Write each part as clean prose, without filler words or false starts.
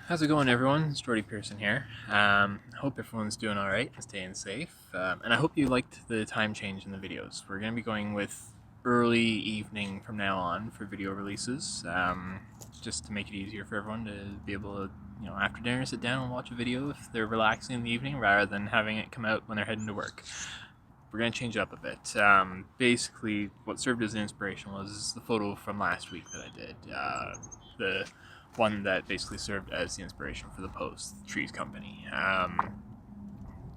How's it going, everyone? It's Jordy Pearson here. Hope everyone's doing all right and staying safe. And I hope you liked the time change in the videos. We're going to be going with early evening from now on for video releases, just to make it easier for everyone to be able to, after dinner, sit down and watch a video if they're relaxing in the evening rather than having it come out when they're heading to work. We're going to change it up a bit. Basically, what served as an inspiration was the photo from last week that I did. The one that basically served as the inspiration for the post, Trees Company.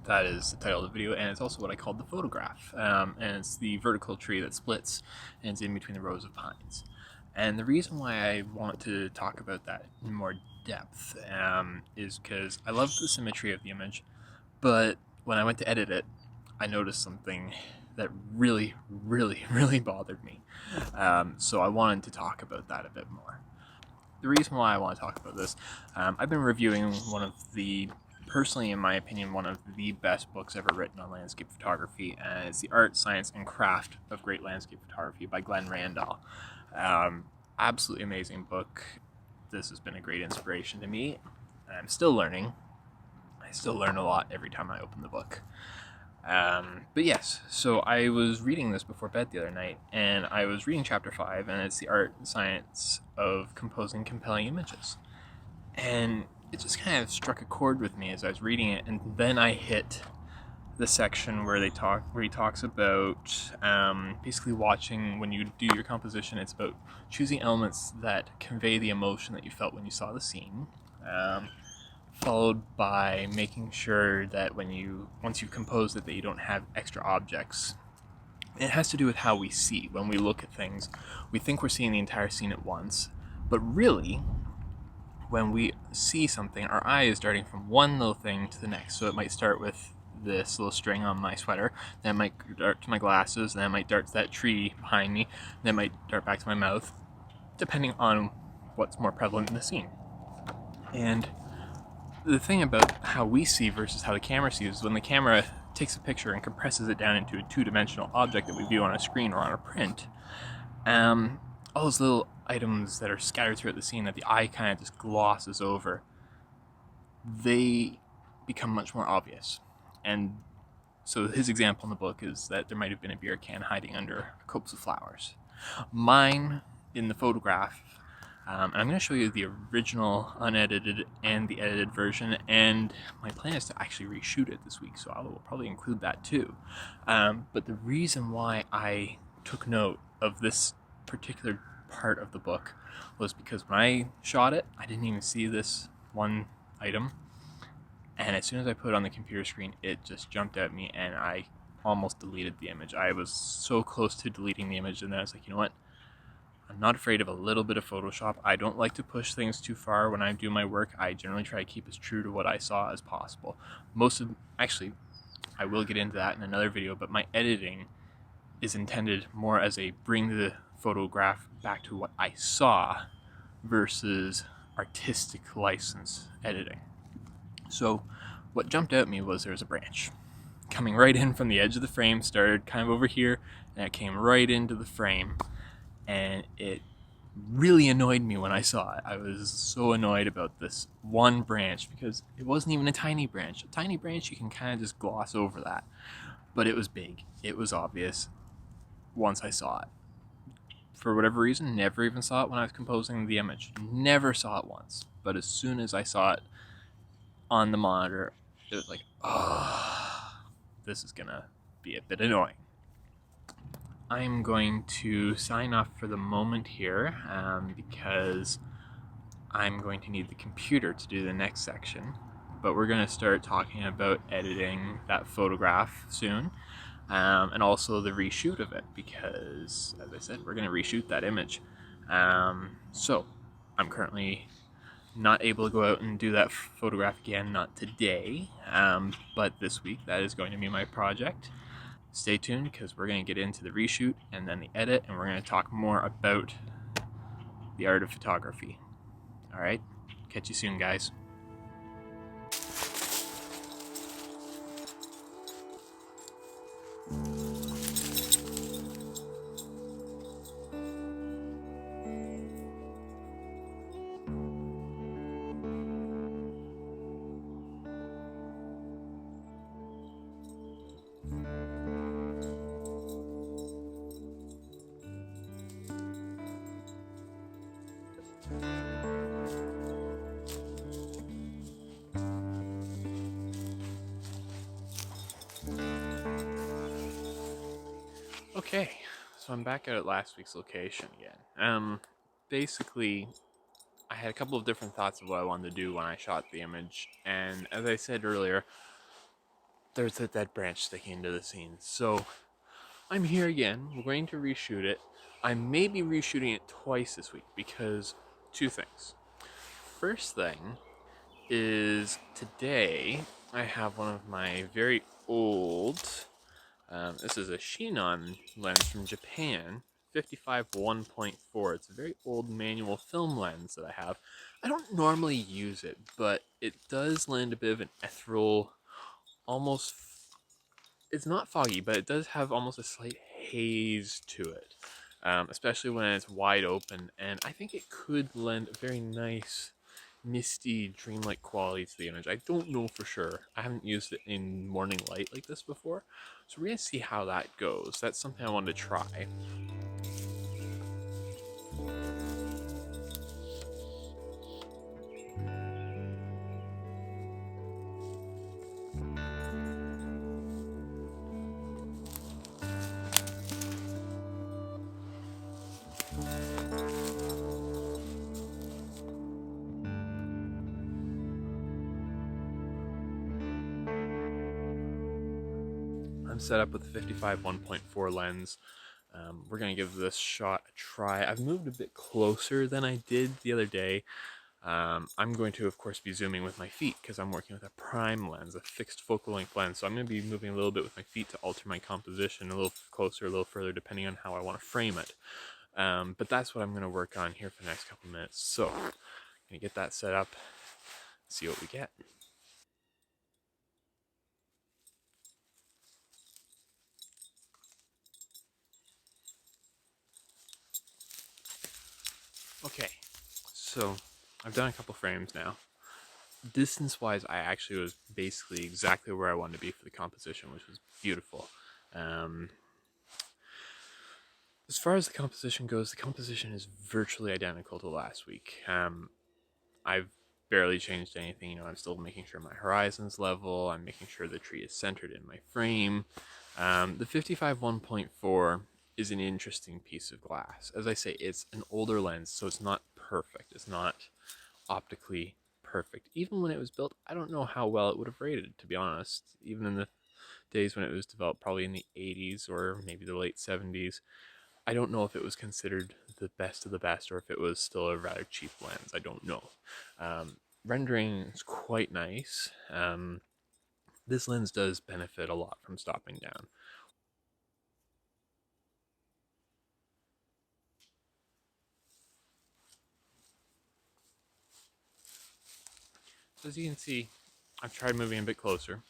That is the title of the video, and it's also what I called the photograph. And it's the vertical tree that splits and it's in between the rows of pines. And the reason why I want to talk about that in more depth is because I love the symmetry of the image, but when I went to edit it, I noticed something that really, really, really bothered me. So I wanted to talk about that a bit more. The reason why I want to talk about this, I've been reviewing one of the, personally in my opinion, one of the best books ever written on landscape photography, and it's The Art, Science, and Craft of Great Landscape Photography by Glenn Randall. Absolutely amazing book. This has been a great inspiration to me. I'm still learning. I still learn a lot every time I open the book. But yes, so I was reading this before bed the other night, and I was reading chapter 5, and it's the art and science of composing compelling images. And it just kind of struck a chord with me as I was reading it, and then I hit the section where he talks about basically watching when you do your composition. It's about choosing elements that convey the emotion that you felt when you saw the scene. Followed by making sure that once you've composed it, that you don't have extra objects. It has to do with how we see. When we look at things, we think we're seeing the entire scene at once, but really, when we see something, our eye is darting from one little thing to the next. So it might start with this little string on my sweater, then it might dart to my glasses, then it might dart to that tree behind me, then it might dart back to my mouth, depending on what's more prevalent in the scene. And the thing about how we see versus how the camera sees is when the camera takes a picture and compresses it down into a two-dimensional object that we view on a screen or on a print, all those little items that are scattered throughout the scene that the eye kind of just glosses over, they become much more obvious. And so his example in the book is that there might have been a beer can hiding under a copse of flowers. Mine, in the photograph, and I'm going to show you the original unedited and the edited version, and my plan is to actually reshoot it this week, so I will probably include that too. But the reason why I took note of this particular part of the book was because when I shot it, I didn't even see this one item, and as soon as I put it on the computer screen, it just jumped at me, and I almost deleted the image. I was so close to deleting the image, and then I was like, you know what? I'm not afraid of a little bit of Photoshop. I don't like to push things too far when I do my work. I generally try to keep as true to what I saw as possible. Actually, I will get into that in another video, but my editing is intended more as a bring the photograph back to what I saw versus artistic license editing. So what jumped out at me was there was a branch coming right in from the edge of the frame, started kind of over here, and it came right into the frame. And it really annoyed me when I saw it. I was so annoyed about this one branch because it wasn't even a tiny branch. A tiny branch, you can kind of just gloss over that. But it was big. It was obvious once I saw it. For whatever reason, never even saw it when I was composing the image. Never saw it once. But as soon as I saw it on the monitor, it was like, oh, this is going to be a bit annoying. I'm going to sign off for the moment here because I'm going to need the computer to do the next section. But we're going to start talking about editing that photograph soon, and also the reshoot of it because, as I said, we're going to reshoot that image. So I'm currently not able to go out and do that photograph again, not today, but this week that is going to be my project. Stay tuned because we're going to get into the reshoot and then the edit, and we're going to talk more about the art of photography. All right, catch you soon, guys. Okay, so I'm back out at last week's location again. Basically, I had a couple of different thoughts of what I wanted to do when I shot the image, and as I said earlier, there's a dead branch sticking into the scene. So I'm here again. We're going to reshoot it. I may be reshooting it twice this week because two things. First thing is today I have one of my very old. This is a Shinon lens from Japan, 55 1.4. It's a very old manual film lens that I have. I don't normally use it, but it does lend a bit of an ethereal, almost. It's not foggy, but it does have almost a slight haze to it, especially when it's wide open. And I think it could lend a very nice misty, dreamlike quality to the image. I don't know for sure. I haven't used it in morning light like this before, so we're gonna see how that goes. That's something I wanted to try. I'm set up with the 55 1.4 lens. We're gonna give this shot a try. I've moved a bit closer than I did the other day. I'm going to, of course, be zooming with my feet because I'm working with a prime lens, a fixed focal length lens. So I'm going to be moving a little bit with my feet to alter my composition, a little closer, a little further, depending on how I want to frame it. But that's what I'm going to work on here for the next couple minutes. So I'm going to get that set up, see what we get. Okay, so I've done a couple frames now. Distance-wise, I actually was basically exactly where I wanted to be for the composition, which was beautiful. As far as the composition goes, the composition is virtually identical to last week. I've barely changed anything. You know, I'm still making sure my horizon's level. I'm making sure the tree is centered in my frame. The 55 1.4 is an interesting piece of glass. As I say, it's an older lens, so it's not perfect. It's not optically perfect. Even when it was built, I don't know how well it would have rated, to be honest. Even in the days when it was developed, probably in the 80s or maybe the late 70s, I don't know if it was considered the best of the best or if it was still a rather cheap lens. I don't know. Rendering is quite nice. This lens does benefit a lot from stopping down. So as you can see, I've tried moving a bit closer.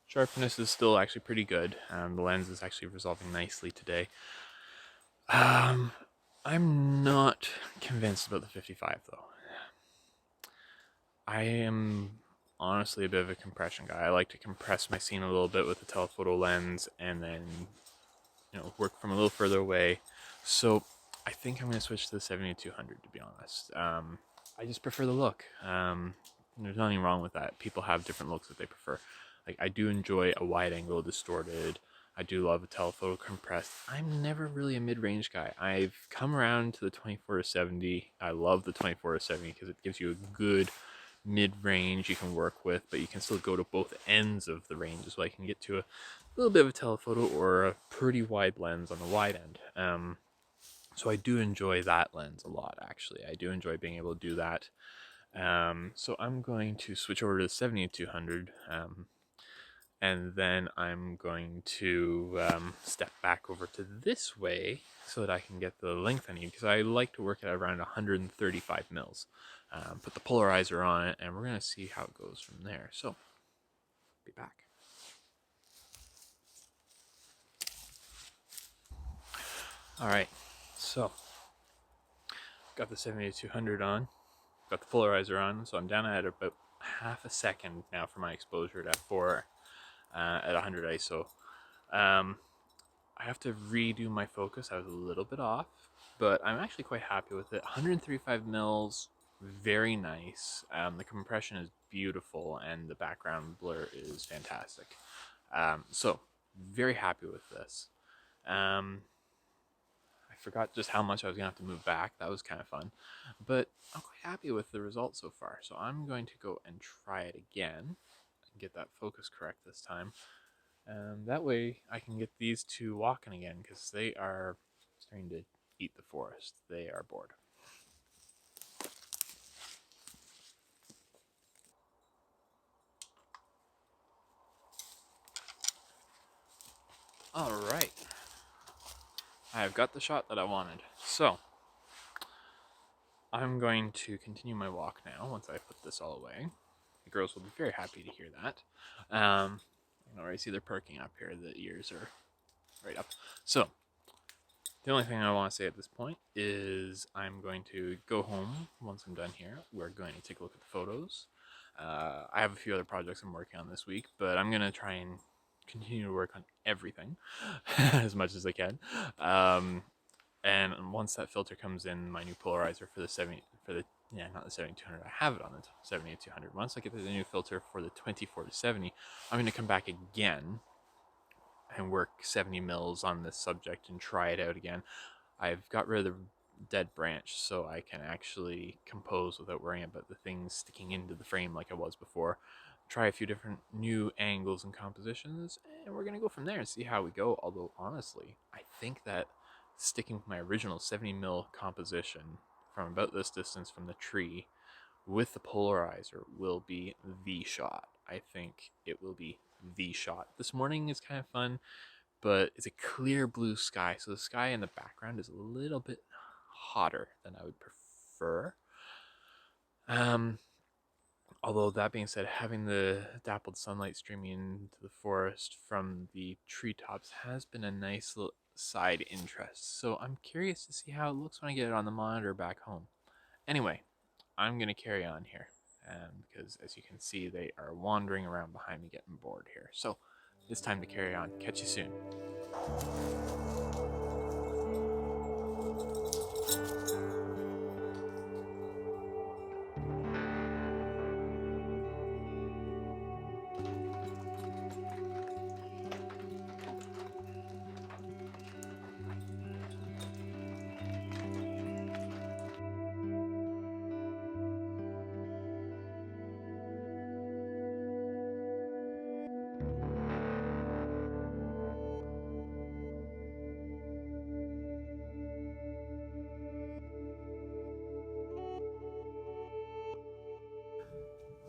Sharpness is still actually pretty good. The lens is actually resolving nicely today. I'm not convinced about the 55 though. I am honestly a bit of a compression guy. I like to compress my scene a little bit with the telephoto lens and then, you know, work from a little further away. So I think I'm going to switch to the 70-200 to be honest. I just prefer the look. There's nothing wrong with that. People have different looks that they prefer. Like, I do enjoy a wide angle distorted. I do love a telephoto compressed. I'm never really a mid-range guy. I've come around to the 24-70. I love the 24-70 because it gives you a good mid-range you can work with, but you can still go to both ends of the range, so I can get to a little bit of a telephoto or a pretty wide lens on the wide end. So I do enjoy that lens a lot, actually. I do enjoy being able to do that. So I'm going to switch over to the 70-200, and then I'm going to step back over to this way so that I can get the length I need, because I like to work at around 135 mils. Put the polarizer on it, and we're going to see how it goes from there. So, be back. Alright, so, got the 70-200 on, got the polarizer on, so I'm down at about half a second now for my exposure at f4 at 100 ISO. I have to redo my focus. I was a little bit off, but I'm actually quite happy with it. 135 mils, very nice. The compression is beautiful, and the background blur is fantastic. So, very happy with this. I forgot just how much I was going to have to move back. That was kind of fun. But I'm quite happy with the results so far. So I'm going to go and try it again and get that focus correct this time. That way I can get these two walking again because they are starting to eat the forest. They are bored. Alright. I've got the shot that I wanted. So, I'm going to continue my walk now once I put this all away. The girls will be very happy to hear that. I can already see they're perking up here. The ears are right up. So, the only thing I want to say at this point is I'm going to go home once I'm done here. We're going to take a look at the photos. I have a few other projects I'm working on this week, but I'm going to try and continue to work on everything as much as I can. And once that filter comes in, my new polarizer for the not the 7200, I have it on the 7200. Once I get the new filter for the 24-70, I'm going to come back again and work 70 mils on this subject and try it out again. I've got rid of the dead branch so I can actually compose without worrying about the things sticking into the frame like I was before. Try a few different new angles and compositions, and we're going to go from there and see how we go. Although, honestly, I think that sticking with my original 70 mil composition from about this distance from the tree with the polarizer will be the shot. I think it will be the shot. This morning is kind of fun, but it's a clear blue sky, so the sky in the background is a little bit hotter than I would prefer. Although that being said, having the dappled sunlight streaming into the forest from the treetops has been a nice little side interest. So I'm curious to see how it looks when I get it on the monitor back home. Anyway, I'm going to carry on here because as you can see, they are wandering around behind me getting bored here. So it's time to carry on. Catch you soon.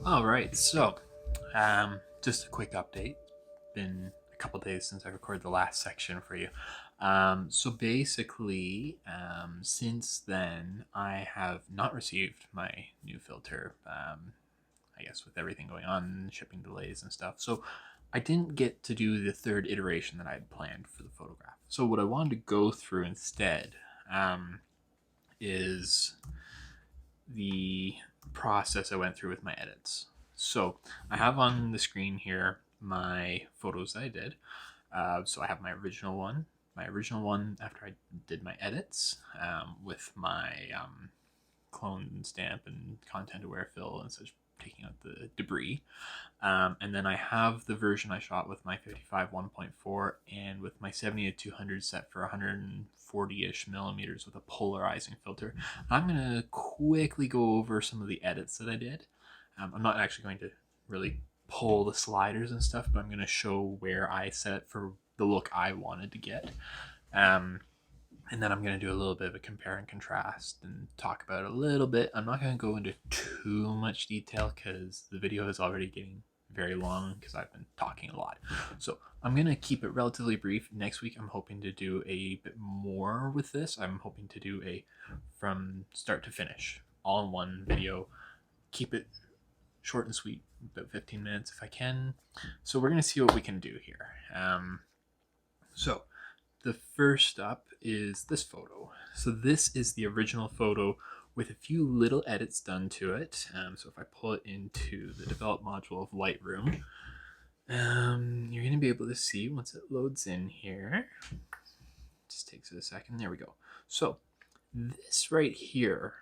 All right, so just a quick update. Been a couple days since I recorded the last section for you. So basically, since then, I have not received my new filter. I guess with everything going on, shipping delays and stuff. So I didn't get to do the third iteration that I had planned for the photograph. So what I wanted to go through instead is the process I went through with my edits. So I have on the screen here my photos that I did. So I have my original one after I did my edits with my clone stamp and content aware fill and such, taking out the debris. And then I have the version I shot with my 55 1.4 and with my 70-200 set for 140-ish millimeters with a polarizing filter. I'm going to quickly go over some of the edits that I did. I'm not actually going to really pull the sliders and stuff, but I'm going to show where I set it for the look I wanted to get. And then I'm going to do a little bit of a compare and contrast and talk about it a little bit. I'm not going to go into too much detail because the video is already getting very long because I've been talking a lot. So I'm going to keep it relatively brief. Next week, I'm hoping to do a bit more with this. I'm hoping to do a from start to finish, all in one video. Keep it short and sweet, about 15 minutes if I can. So we're going to see what we can do here. So the first up is this photo. So this is the original photo with a few little edits done to it. So if I pull it into the develop module of Lightroom, you're going to be able to see once it loads in here. Just takes it a second. There we go. So this right here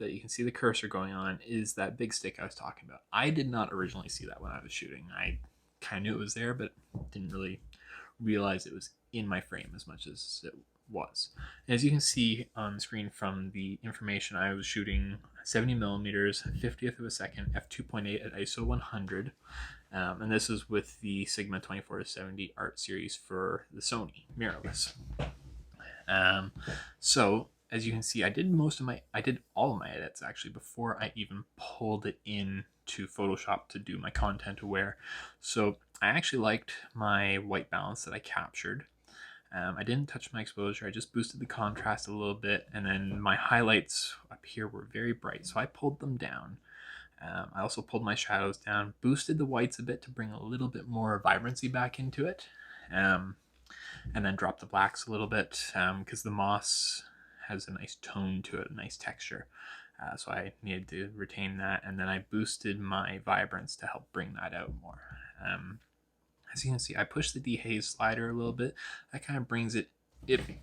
that you can see the cursor going on is that big stick I was talking about. I did not originally see that when I was shooting. I kind of knew it was there, but didn't really realize it was in my frame as much as it was. And as you can see on the screen from the information, I was shooting 70 millimeters, 50th of a second, f2.8 at ISO 100. And this is with the Sigma 24-70 art series for the Sony mirrorless. So as you can see, I did all of my edits actually before I even pulled it in to Photoshop to do my content aware. So I actually liked my white balance that I captured. I didn't touch my exposure. I just boosted the contrast a little bit, and then my highlights up here were very bright, so I pulled them down. I also pulled my shadows down, boosted the whites a bit to bring a little bit more vibrancy back into it, and then dropped the blacks a little bit because the moss has a nice tone to it, a nice texture. So I needed to retain that, and then I boosted my vibrance to help bring that out more. As you can see, I pushed the dehaze slider a little bit. That kind of brings it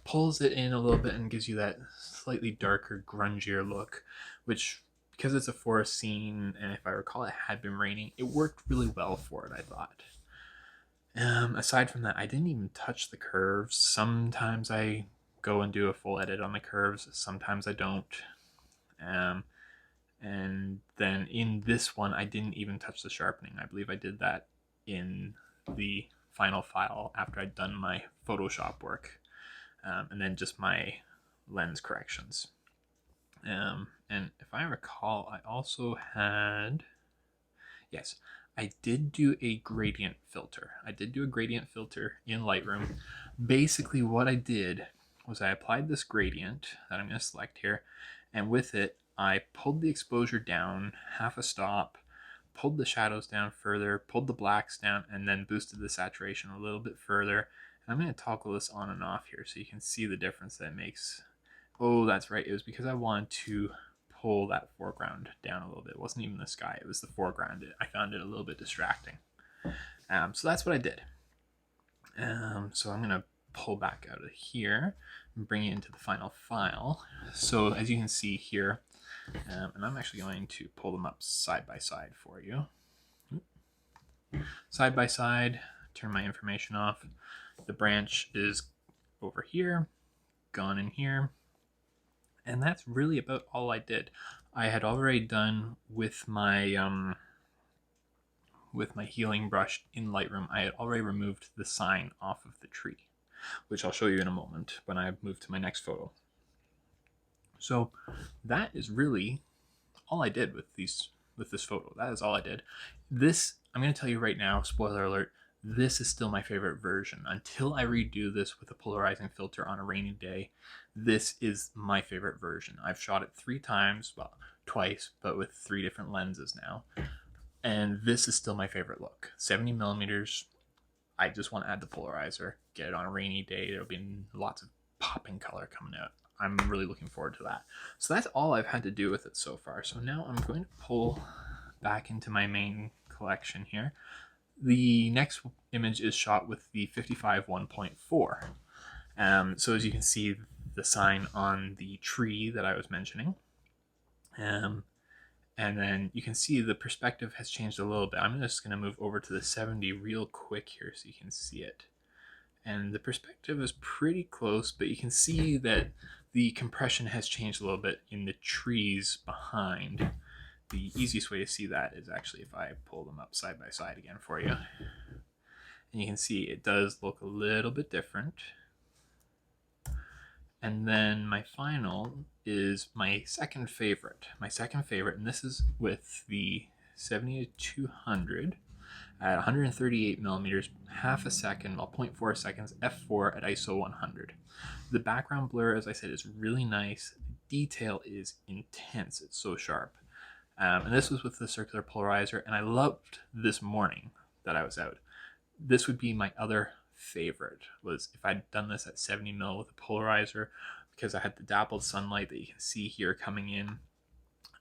pulls it in a little bit and gives you that slightly darker, grungier look, which, because it's a forest scene, and if I recall it had been raining, it worked really well for it, I thought. Aside from that, I didn't even touch the curves. Sometimes I go and do a full edit on the curves, sometimes I don't. And then in this one, I didn't even touch the sharpening. I believe I did that in the final file after I'd done my Photoshop work, and then just my lens corrections. And if I recall, I also had, yes, I did do a gradient filter. I did do a gradient filter in Lightroom. Basically what I did was I applied this gradient that I'm going to select here, and with it I pulled the exposure down half a stop, pulled the shadows down further, pulled the blacks down, and then boosted the saturation a little bit further. And I'm going to toggle this on and off here so you can see the difference that it makes. Oh, that's right. It was because I wanted to pull that foreground down a little bit. It wasn't even the sky. It was the foreground. I found it a little bit distracting. So that's what I did. So I'm going to pull back out of here and bring it into the final file. So as you can see here, and I'm actually going to pull them up side by side for you. Side by side, turn my information off. The branch is over here, gone in here. And that's really about all I did. I had already done with my healing brush in Lightroom, I had already removed the sign off of the tree, which I'll show you in a moment when I move to my next photo. So that is really all I did with this photo. That is all I did. This, I'm going to tell you right now, spoiler alert, this is still my favorite version. Until I redo this with a polarizing filter on a rainy day, this is my favorite version. I've shot it 3 times, well, twice, but with 3 different lenses now. And this is still my favorite look. 70 millimeters. I just want to add the polarizer, get it on a rainy day. There'll be lots of popping color coming out. I'm really looking forward to that. So that's all I've had to do with it so far. So now I'm going to pull back into my main collection here. The next image is shot with the 55 1.4. So as you can see, the sign on the tree that I was mentioning. And then you can see the perspective has changed a little bit. I'm just going to move over to the 70 real quick here so you can see it. And the perspective is pretty close, but you can see that the compression has changed a little bit in the trees behind. The easiest way to see that is actually if I pull them up side by side again for you. And you can see it does look a little bit different. And then my final is my second favorite. My second favorite, and this is with the 70-200 at 138 millimeters, half a second, well, 0.4 seconds, f4 at ISO 100. The background blur, as I said, is really nice. The detail is intense. It's so sharp. And this was with the circular polarizer, and I loved this morning that I was out. This would be my other favorite, was if I'd done this at 70 mil with a polarizer, because I had the dappled sunlight that you can see here coming in.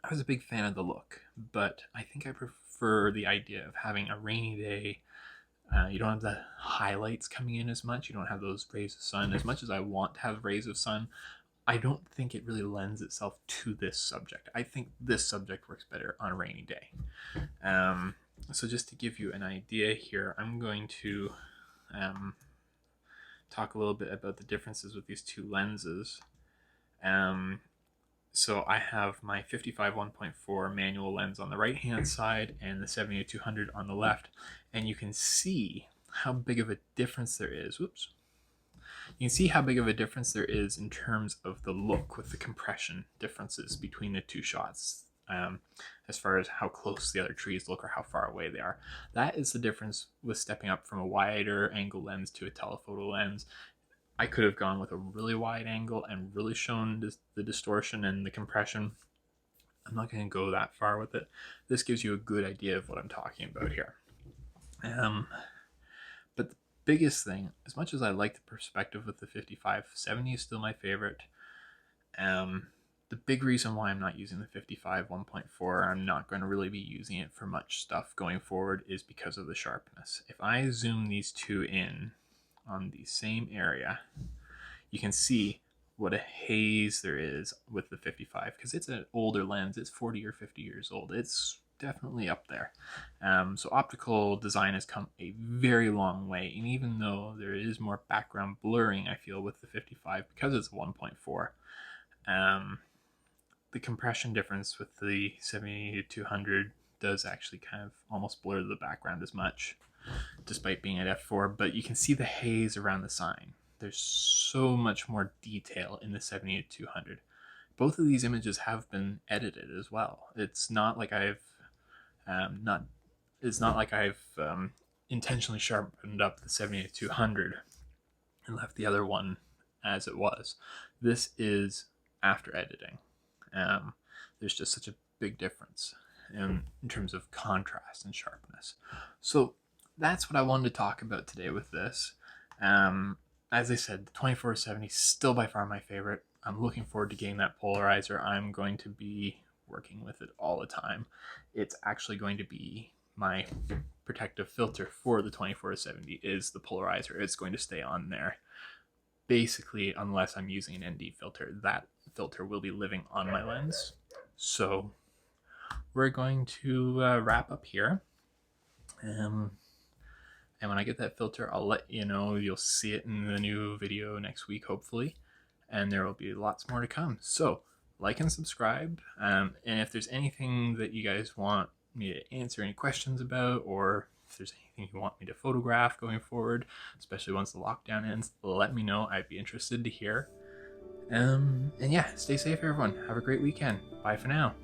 I was a big fan of the look, but I think I prefer the idea of having a rainy day. You don't have the highlights coming in as much. You don't have those rays of sun. As much as I want to have rays of sun, I don't think it really lends itself to this subject. I think this subject works better on a rainy day. So just to give you an idea here, I'm going to talk a little bit about the differences with these two lenses. So I have my 55 1.4 manual lens on the right hand side and the 70-200 on the left, and you can see how big of a difference there is. Whoops. You can see how big of a difference there is in terms of the look with the compression differences between the two shots, as far as how close the other trees look or how far away they are. That is the difference with stepping up from a wider angle lens to a telephoto lens. I could have gone with a really wide angle and really shown the distortion and the compression. I'm not going to go that far with it. This gives you a good idea of what I'm talking about here. But the biggest thing, as much as I like the perspective with the 55-70 is still my favorite. The big reason why I'm not using the 55 1.4, I'm not going to really be using it for much stuff going forward, is because of the sharpness. If I zoom these two in on the same area, you can see what a haze there is with the 55, because it's an older lens. It's 40 or 50 years old. It's definitely up there. So optical design has come a very long way, and even though there is more background blurring, I feel, with the 55 because it's 1.4, the compression difference with the 70-200 does actually kind of almost blur the background as much, despite being at f4. But you can see the haze around the sign. There's so much more detail in the 70-200. Both of these images have been edited as well. It's not like I've intentionally sharpened up the 70-200 and left the other one as it was. This is after editing. There's just such a big difference in terms of contrast and sharpness. So that's what I wanted to talk about today with this. As I said, the 24-70 is still by far my favorite. I'm looking forward to getting that polarizer. I'm going to be working with it all the time. It's actually going to be my protective filter for the 24-70 is the polarizer. It's going to stay on there. Basically, unless I'm using an ND filter, that filter will be living on my lens. So we're going to wrap up here. And when I get that filter, I'll let you know. You'll see it in the new video next week, hopefully. And there will be lots more to come. So like and subscribe. And if there's anything that you guys want me to answer any questions about, or if there's anything you want me to photograph going forward, especially once the lockdown ends, let me know. I'd be interested to hear. And yeah, stay safe, everyone. Have a great weekend. Bye for now.